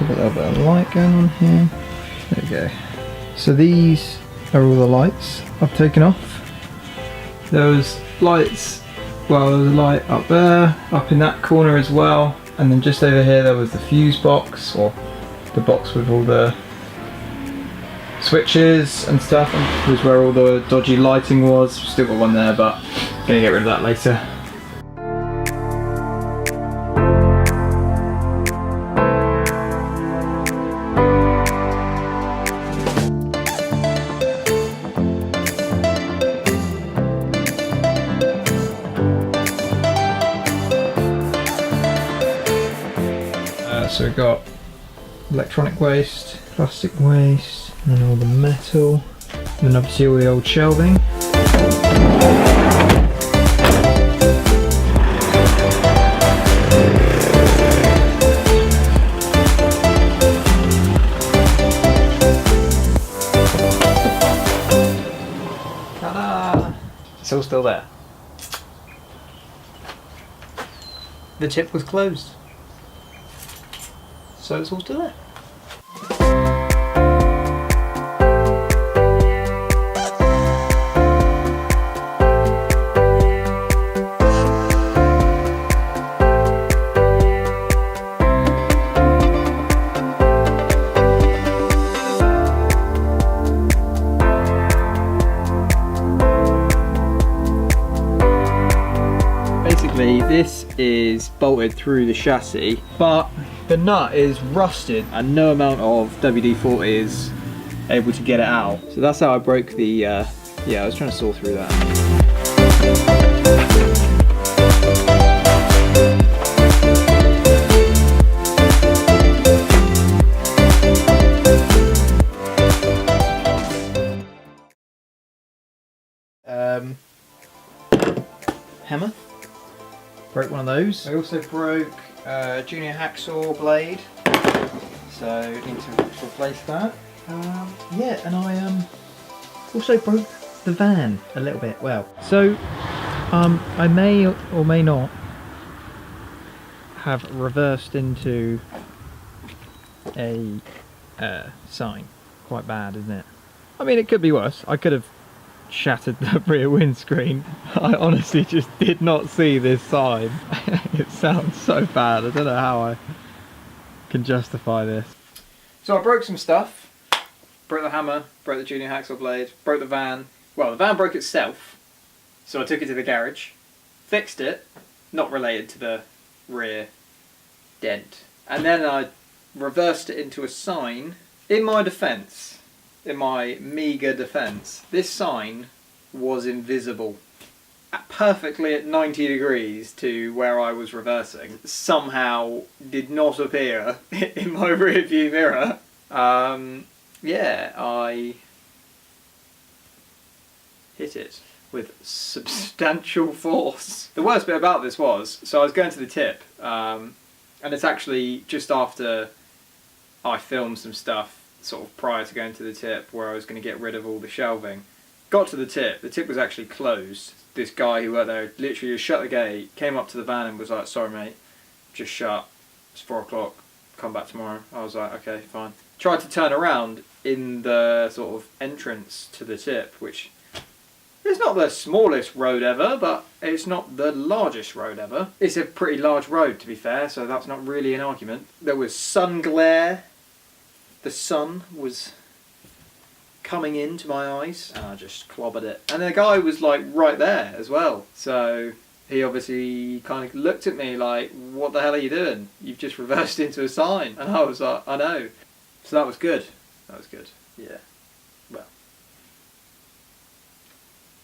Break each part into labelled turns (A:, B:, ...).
A: Keep a little bit of light going on here. There we go. So these are all the lights I've taken off. There was lights, well, there was a light up there, up in that corner as well, and then just over here there was the fuse box, or the box with all the switches and stuff, and was where all the dodgy lighting was. Still got one there, but I'm gonna get rid of that later. So we've got electronic waste, plastic waste, and then all the metal, and then obviously all the old shelving. Ta-da! It's all still there. The tip was closed. So it's all still there. Basically, this is bolted through the chassis, but the nut is rusted and no amount of WD-40 is able to get it out. So that's how I broke the, yeah, I was trying to saw through that. Hammer. Broke one of those. I also broke a junior hacksaw blade, so need to replace that. Yeah, and I also broke the van a little bit. Well, so I may or may not have reversed into a sign. Quite bad, isn't it? I mean, it could be worse. I could have shattered the rear windscreen. I honestly just did not see this sign. It sounds so bad. I don't know how I can justify this. So I broke some stuff. Broke the hammer, broke the junior hacksaw blade, broke the van. Well, the van broke itself, so I took it to the garage, fixed it, not related to the rear dent, and then I reversed it into a sign. In my defence, in my meagre defence, this sign was invisible. Perfectly at 90 degrees to where I was reversing. Somehow did not appear in my rear view mirror. Yeah, I hit it with substantial force. The worst bit about this was, so I was going to the tip, and it's actually just after I filmed some stuff sort of prior to going to the tip where I was going to get rid of all the shelving. Got to the tip was actually closed. This guy who worked there literally just shut the gate, came up to the van and was like, sorry mate, just shut, it's 4 o'clock, come back tomorrow. I was like, okay, fine. Tried to turn around in the sort of entrance to the tip, which is not the smallest road ever, but it's not the largest road ever. It's a pretty large road to be fair, so that's not really an argument. There was sun glare. The sun was coming into my eyes and I just clobbered it. And the guy was like right there as well. So he obviously kind of looked at me like, what the hell are you doing? You've just reversed into a sign. And I was like, I know. So that was good. That was good. Yeah. Well.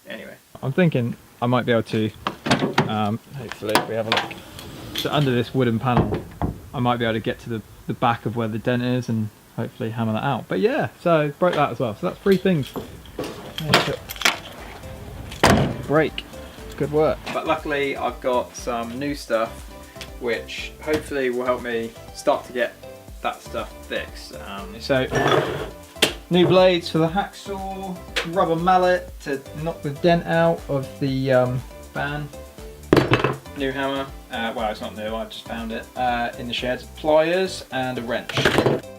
A: Anyway. I'm thinking I might be able to, hopefully if we have a look. So under this wooden panel, I might be able to get to the back of where the dent is and hopefully hammer that out. But yeah, so broke that as well. So that's 3 things. Break. Good work. But luckily I've got some new stuff which hopefully will help me start to get that stuff fixed. So new blades for the hacksaw, rubber mallet to knock the dent out of the van, new hammer, well, it's not new, I just found it in the shed. Pliers and a wrench.